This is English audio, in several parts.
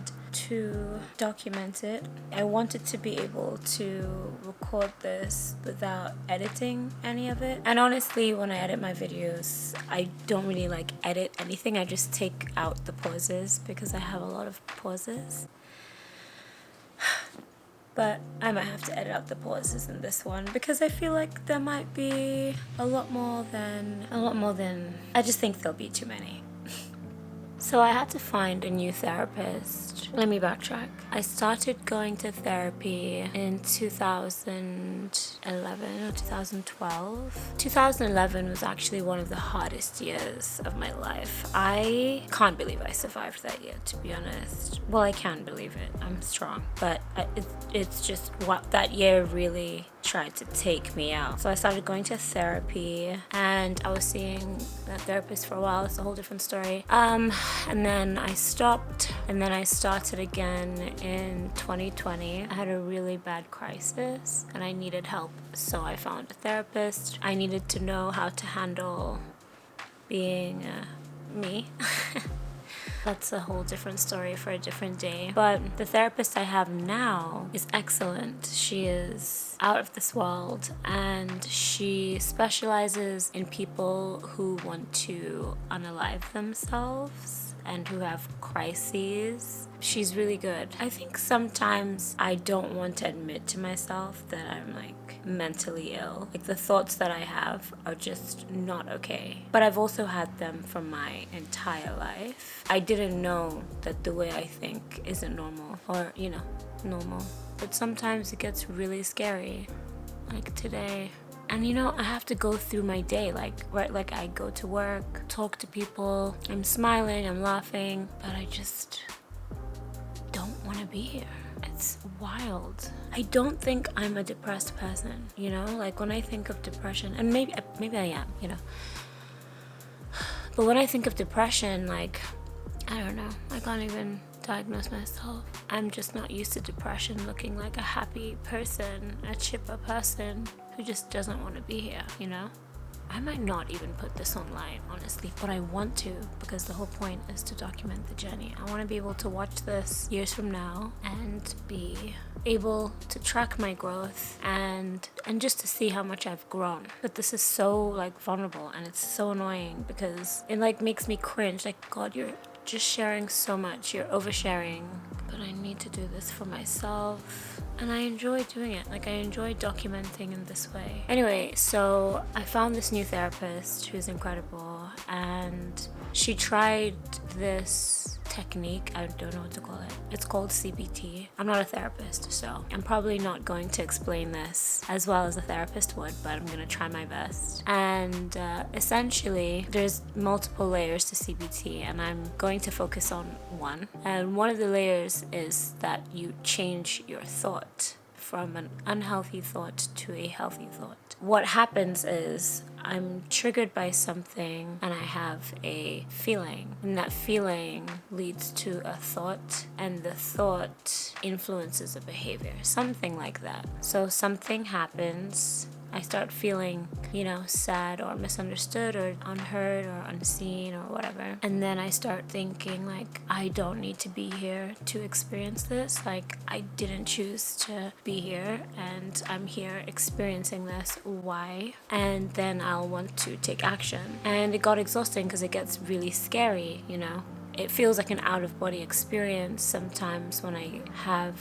wanted to document it. I wanted to be able to record this without editing any of it. And honestly, when I edit my videos, I don't really like edit anything. I just take out the pauses because I have a lot of pauses. But I might have to edit out the pauses in this one because I feel like there might be a lot more than I just think there'll be too many. So I had to find a new therapist. Let me backtrack. I started going to therapy in 2011 or 2012. 2011 was actually one of the hardest years of my life. I can't believe I survived that year, to be honest. Well, I can believe it. I'm strong. But it's just what that year really tried to take me out. So I started going to therapy and I was seeing that therapist for a while. It's a whole different story. And then I stopped and then I started again in 2020. I had a really bad crisis and I needed help. So I found a therapist. I needed to know how to handle being me. That's a whole different story for a different day. But the therapist I have now is excellent. She is out of this world and she specializes in people who want to unalive themselves and who have crises. She's really good. I think sometimes I don't want to admit to myself that I'm mentally ill. The thoughts that I have are just not okay. But I've also had them for my entire life. I didn't know that the way I think isn't normal or, normal. But sometimes it gets really scary. Like today. And I have to go through my day, I go to work, talk to people, I'm smiling, I'm laughing, but I just don't want to be here. It's wild. I don't think I'm a depressed person, when I think of depression, and maybe I am, But when I think of depression, I don't know, I can't even diagnose myself. I'm just not used to depression looking like a happy person, a chipper person who just doesn't want to be here, I might not even put this online, honestly, but I want to because the whole point is to document the journey. I want to be able to watch this years from now and be able to track my growth and just to see how much I've grown. But this is so vulnerable and it's so annoying because it makes me cringe. God, you're just sharing so much, you're oversharing. But I need to do this for myself and I enjoy doing it. I enjoy documenting in this way. Anyway, so I found this new therapist who's incredible and she tried this technique. I don't know what to call it. It's called CBT. I'm not a therapist, so I'm probably not going to explain this as well as a therapist would, but I'm going to try my best. And essentially, there's multiple layers to CBT, and I'm going to focus on one. And one of the layers is that you change your thought from an unhealthy thought to a healthy thought. What happens is I'm triggered by something and I have a feeling, and that feeling leads to a thought, and the thought influences a behavior, something like that. So something happens, I start feeling, sad or misunderstood or unheard or unseen or whatever. And then I start thinking I don't need to be here to experience this. I didn't choose to be here and I'm here experiencing this. Why? And then I'll want to take action. And it got exhausting because it gets really scary, It feels like an out-of-body experience sometimes when I have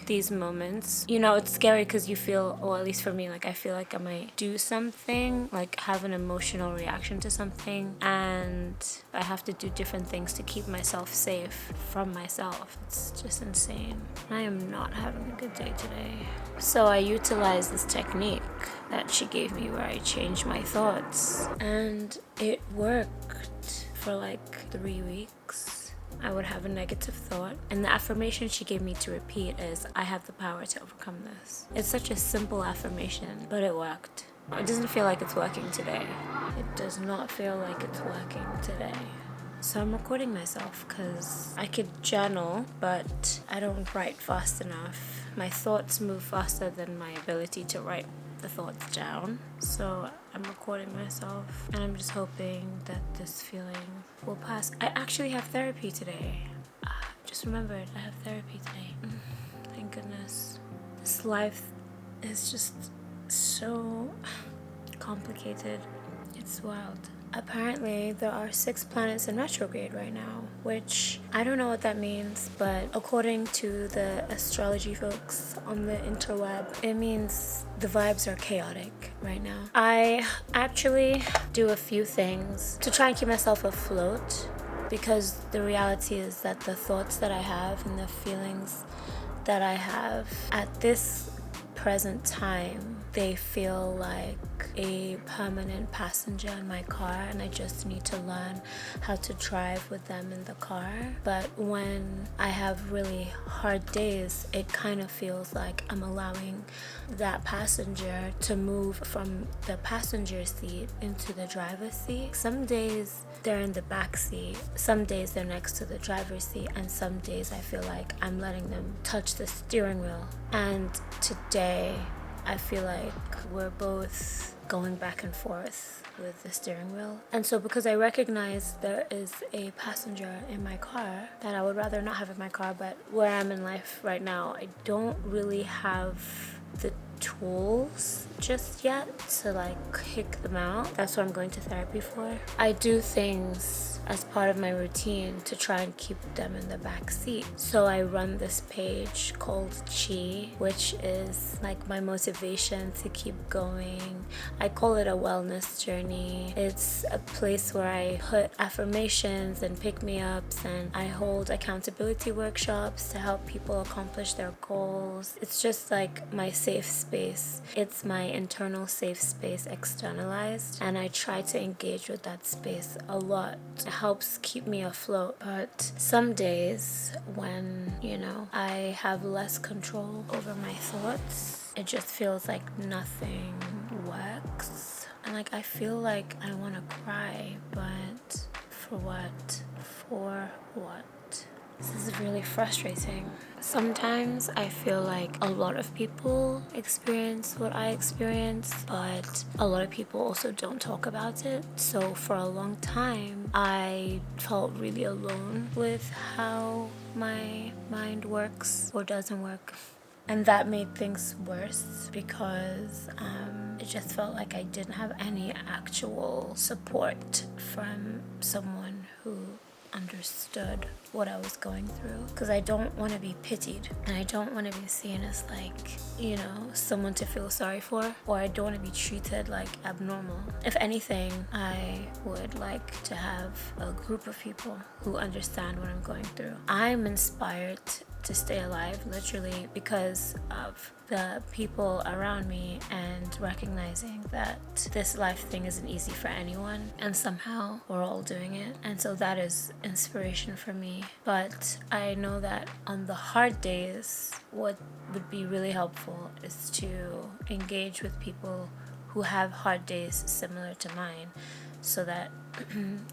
these moments. It's scary because you feel, or at least for me, I feel like I might do something, have an emotional reaction to something, and I have to do different things to keep myself safe from myself. It's just insane. I am not having a good day today. So I utilized this technique that she gave me where I changed my thoughts, and it worked for 3 weeks. I would have a negative thought, and the affirmation she gave me to repeat is, I have the power to overcome this. It's such a simple affirmation, but it worked. It doesn't feel like it's working today. It does not feel like it's working today. So I'm recording myself because I could journal, but I don't write fast enough. My thoughts move faster than my ability to write the thoughts down. So I'm recording myself and I'm just hoping that this feeling will pass. I actually have therapy today. Just just remembered I have therapy today. Thank goodness. This life is just so complicated. It's wild. Apparently, there are 6 planets in retrograde right now, which I don't know what that means, but according to the astrology folks on the interweb, it means the vibes are chaotic right now. I actually do a few things to try and keep myself afloat, because the reality is that the thoughts that I have and the feelings that I have at this present time, they feel like a permanent passenger in my car, and I just need to learn how to drive with them in the car. But when I have really hard days, it kind of feels like I'm allowing that passenger to move from the passenger seat into the driver's seat. Some days they're in the back seat, some days they're next to the driver's seat, and some days I feel like I'm letting them touch the steering wheel. And today I feel like we're both going back and forth with the steering wheel. And so because I recognize there is a passenger in my car that I would rather not have in my car, but where I'm in life right now, I don't really have the tools just yet to like kick them out. That's what I'm going to therapy for. I do things as part of my routine to try and keep them in the back seat. So I run this page called Chi, which is like my motivation to keep going. I call it a wellness journey. It's a place where I put affirmations and pick-me-ups, and I hold accountability workshops to help people accomplish their goals. It's just like my safe space. It's my internal safe space externalized, and I try to engage with that space a lot. It helps keep me afloat. But some days when, I have less control over my thoughts, it just feels like nothing works. And like I feel like I want to cry, but for what? For what? This is really frustrating. Sometimes I feel like a lot of people experience what I experience, but a lot of people also don't talk about it. So for a long time, I felt really alone with how my mind works or doesn't work. And that made things worse because it just felt like I didn't have any actual support from someone who understood what I was going through, because I don't want to be pitied, and I don't want to be seen as like, someone to feel sorry for, or I don't want to be treated like abnormal. If anything, I would like to have a group of people who understand what I'm going through. I'm inspired to stay alive literally because of the people around me, and recognizing that this life thing isn't easy for anyone, and somehow we're all doing it. And so that is inspiration for me. But I know that on the hard days, what would be really helpful is to engage with people who have hard days similar to mine, so that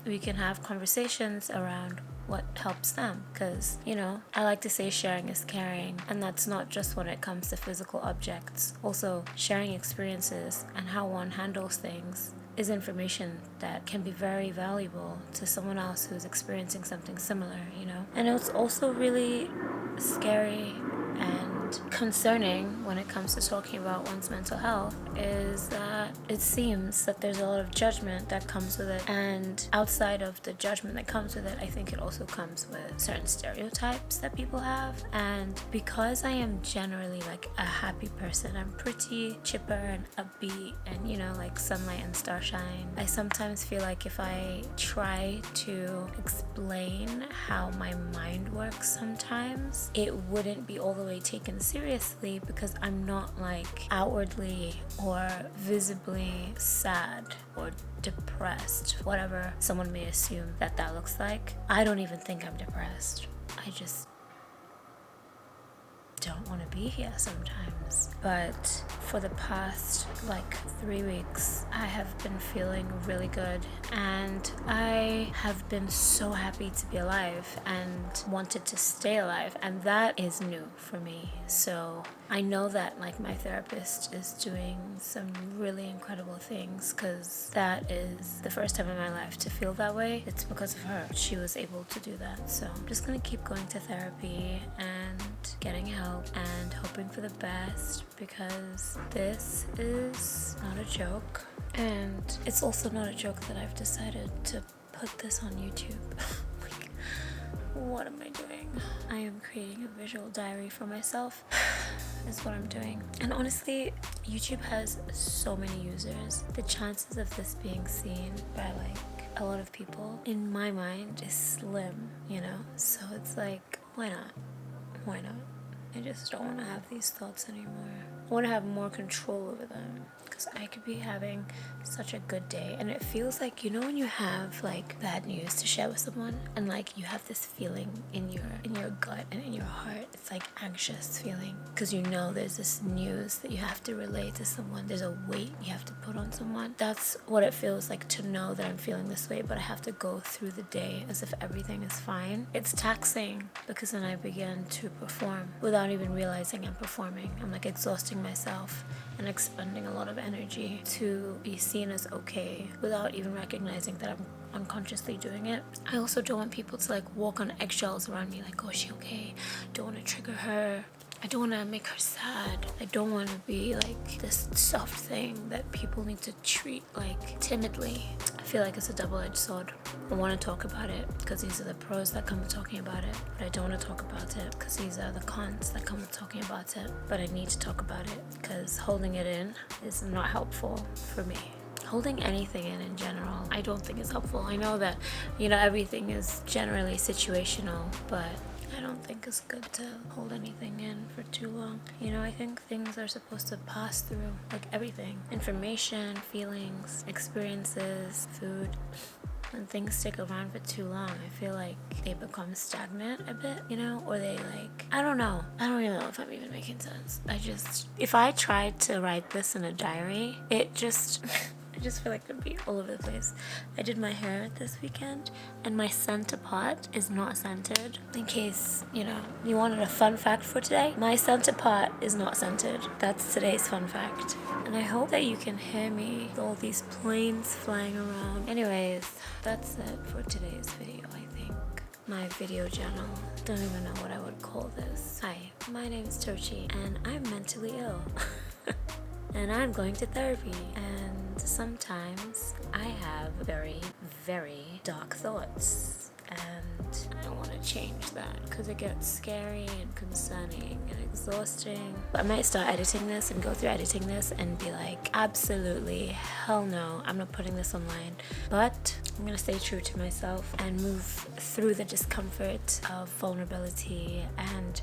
we can have conversations around what helps them. Because I like to say sharing is caring, and that's not just when it comes to physical objects. Also, sharing experiences and how one handles things is information that can be very valuable to someone else who's experiencing something similar. And it's also really scary and concerning when it comes to talking about one's mental health, is that it seems that there's a lot of judgment that comes with it. And outside of the judgment that comes with it, I think it also comes with certain stereotypes that people have. And because I am generally like a happy person, I'm pretty chipper and upbeat and like sunlight and starshine, I sometimes feel like if I try to explain how my mind works sometimes, it wouldn't be all the way taken seriously, because I'm not like outwardly or visibly sad or depressed, whatever someone may assume that looks like. I don't even think I'm depressed. I just don't want to be here sometimes. But for the past 3 weeks, I have been feeling really good, and I have been so happy to be alive and wanted to stay alive, and that is new for me. So I know that like my therapist is doing some really incredible things, because that is the first time in my life to feel that way. It's because of her. She was able to do that. So I'm just gonna keep going to therapy and getting help and hoping for the best, because this is not a joke. And it's also not a joke that I've decided to put this on YouTube. Like, what am I doing? I am creating a visual diary for myself. Is what I'm doing. And honestly, YouTube has so many users. The chances of this being seen by like a lot of people, in my mind, is slim, you know? So it's like, why not? Why not? I just don't want to have these thoughts anymore. I want to have more control over them, because I could be having such a good day, and it feels like, you know, when you have like bad news to share with someone, and like you have this feeling in your gut and in your heart. It's like anxious feeling, because you know there's this news that you have to relay to someone. There's a weight you have to put on someone. That's what it feels like to know that I'm feeling this way, but I have to go through the day as if everything is fine. It's taxing, because then I begin to perform without even realizing I'm performing. I'm like exhausting myself and expending a lot of energy to be seen as okay, without even recognizing that I'm unconsciously doing it. I also don't want people to like walk on eggshells around me, like, oh, is she okay? Don't want to trigger her. I don't want to make her sad. I don't want to be like this soft thing that people need to treat like timidly. I feel like it's a double-edged sword. I want to talk about it because these are the pros that come with talking about it, but I don't want to talk about it because these are the cons that come with talking about it. But I need to talk about it because holding it in is not helpful for me. Holding anything in general, I don't think is helpful. I know that, you know, everything is generally situational, but I don't think it's good to hold anything in for too long. You know, I think things are supposed to pass through, like everything. Information, feelings, experiences, food. When things stick around for too long, I feel like they become stagnant a bit, you know? Or they like, I don't know. I don't even know if I'm even making sense. If I tried to write this in a diary, I just feel like it'd be all over the place. I did my hair this weekend, and my center part is not centered. In case, you know, you wanted a fun fact for today, my center part is not centered. That's today's fun fact. And I hope that you can hear me with all these planes flying around. Anyways, that's it for today's video, I think. My video journal. Don't even know what I would call this. Hi, my name is Tochi, and I'm mentally ill. And I'm going to therapy, and sometimes I have very, very dark thoughts, and I want to change that because it gets scary and concerning and exhausting. But I might start editing this and go through editing this and be like, absolutely hell no, I'm not putting this online. But I'm gonna stay true to myself and move through the discomfort of vulnerability and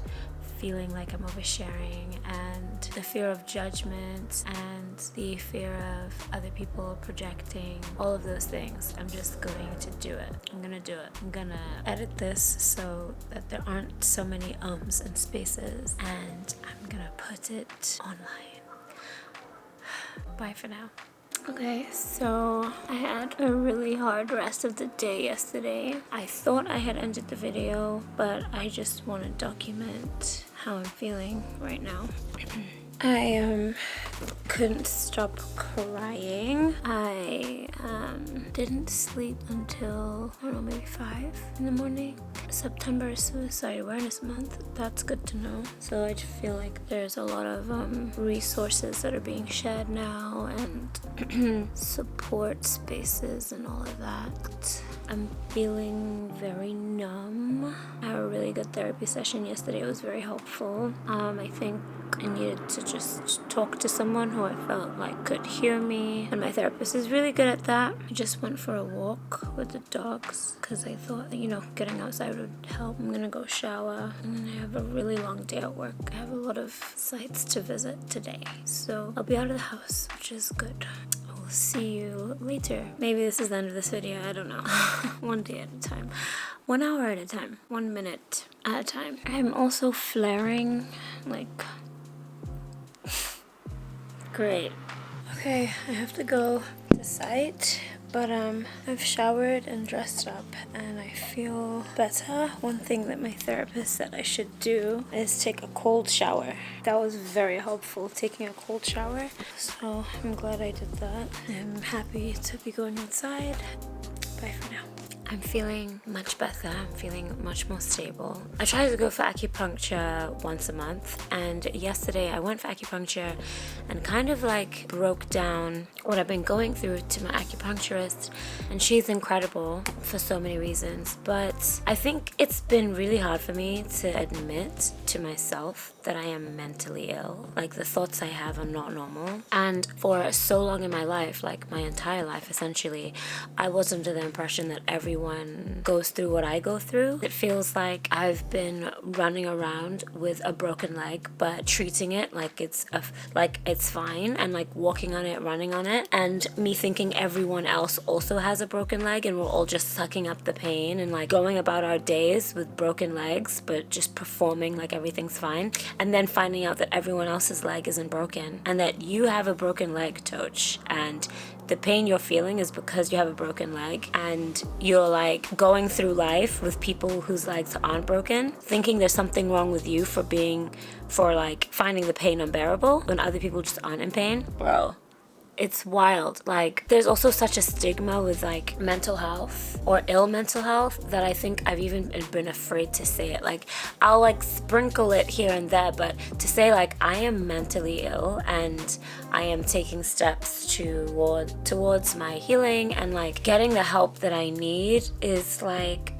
feeling like I'm oversharing, and the fear of judgment, and the fear of other people projecting, all of those things. I'm just going to do it. I'm gonna do it. I'm gonna edit this so that there aren't so many ums and spaces, and I'm gonna put it online. Bye for now. Okay, so I had a really hard rest of the day yesterday. I thought I had ended the video, but I just want to document how I'm feeling right now. I couldn't stop crying. I didn't sleep until, I don't know, maybe 5 in the morning. September is Suicide Awareness Month. That's good to know. So I just feel like there's a lot of resources that are being shared now, and support spaces and all of that. I'm feeling very numb. I had a really good therapy session yesterday. It was very helpful. I think I needed to just talk to someone who I felt like could hear me, and my therapist is really good at that. I just went for a walk with the dogs because I thought, you know, getting outside would help. I'm gonna go shower, and then I have a really long day at work. I have a lot of sites to visit today, so I'll be out of the house, which is good. I'll see you later. Maybe this is the end of this video, I don't know. One day at a time. 1 hour at a time. 1 minute at a time. I'm also flaring, like... Great. Okay, I have to go to site, But I've showered and dressed up and I feel better. One thing that my therapist said I should do is take a cold shower. That was very helpful, taking a cold shower. So I'm glad I did that. I'm happy to be going outside. Bye for now. I'm feeling much better. I'm feeling much more stable. I try to go for acupuncture once a month, and yesterday I went for acupuncture and kind of like broke down what I've been going through to my acupuncturist, and she's incredible for so many reasons. But I think it's been really hard for me to admit to myself that I am mentally ill. Like, the thoughts I have are not normal. And for so long in my life, like my entire life essentially, I was under the impression that everyone goes through what I go through. It feels like I've been running around with a broken leg, but treating it like it's fine, and like walking on it, running on it, and me thinking everyone else also has a broken leg and we're all just sucking up the pain and like going about our days with broken legs, but just performing like everything's fine, and then finding out that everyone else's leg isn't broken and that you have a broken leg, Toch, and the pain you're feeling is because you have a broken leg, and you're like going through life with people whose legs aren't broken, thinking there's something wrong with you for like finding the pain unbearable when other people just aren't in pain. Bro, it's wild. Like, there's also such a stigma with like mental health or ill mental health that I think I've even been afraid to say it. Like, I'll like sprinkle it here and there, but to say like I am mentally ill and I am taking steps towards my healing and like getting the help that I need is like,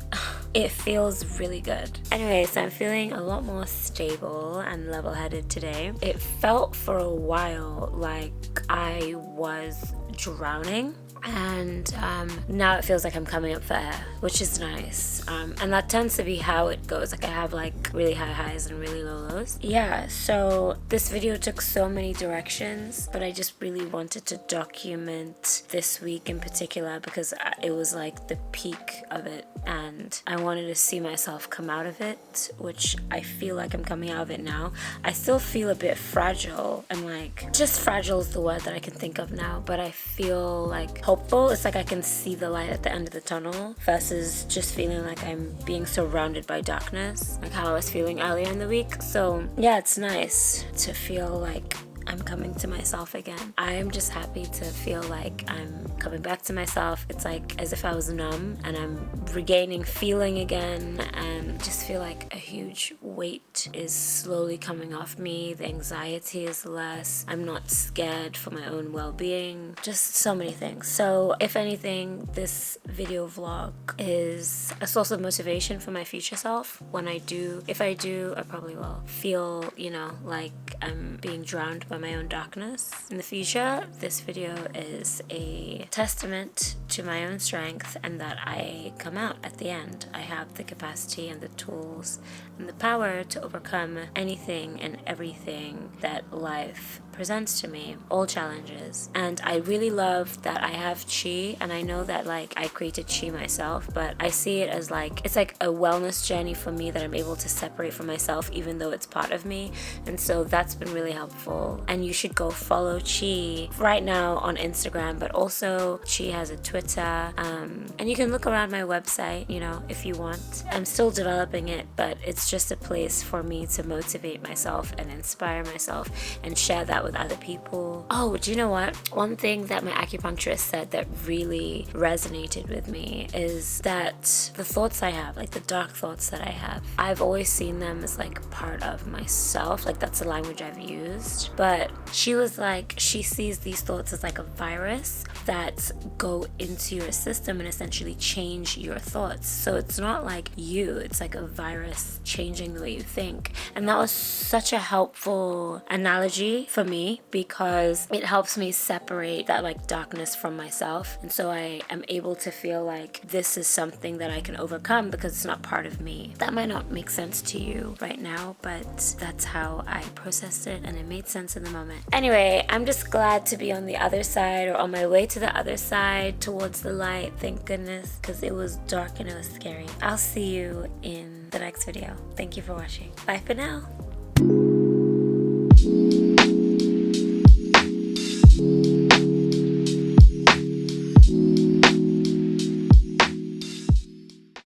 it feels really good. Anyway, so I'm feeling a lot more stable and level-headed today. It felt for a while like I was drowning, and now it feels like I'm coming up for air, which is nice. And that tends to be how it goes. Like, I have like really high highs and really low lows. Yeah, so this video took so many directions, but I just really wanted to document this week in particular because it was like the peak of it, and I wanted to see myself come out of it, which I feel like I'm coming out of it now. I still feel a bit fragile, and like, just fragile is the word that I can think of now, but I feel like hopeful. It's like I can see the light at the end of the tunnel versus just feeling like I'm being surrounded by darkness, like how I was feeling earlier in the week. So yeah, it's nice to feel like I'm coming to myself again. I'm just happy to feel like I'm coming back to myself. It's like as if I was numb and I'm regaining feeling again, and just feel like a huge weight is slowly coming off me. The anxiety is less. I'm not scared for my own well-being. Just so many things. So if anything, this video vlog is a source of motivation for my future self. If I do, I probably will feel, like I'm being drowned by my own darkness in the future. This video is a testament to my own strength and that I come out at the end. I have the capacity and the tools and the power to overcome anything and everything that life presents to me, all challenges. And I really love that I have chi, and I know that like I created chi myself, but I see it as like, it's like a wellness journey for me that I'm able to separate from myself even though it's part of me. And so that's been really helpful. And you should go follow Chi right now on Instagram, but also Chi has a Twitter, and you can look around my website, if you want. I'm still developing it, but it's just a place for me to motivate myself and inspire myself and share that with other people. Oh, do you know what? One thing that my acupuncturist said that really resonated with me is that the thoughts I have, like the dark thoughts that I have, I've always seen them as like part of myself. Like, that's the language I've used. But she was like, she sees these thoughts as like a virus that go into your system and essentially change your thoughts. So it's not like you, it's like a virus changing the way you think. And that was such a helpful analogy for me because it helps me separate that like darkness from myself. And so I am able to feel like this is something that I can overcome because it's not part of me. That might not make sense to you right now, but that's how I processed it and it made sense in the moment. Anyway, I'm just glad to be on the other side, or on my way to the other side towards the light, thank goodness, because it was dark and it was scary. I'll see you in the next video. Thank you for watching. Bye for now.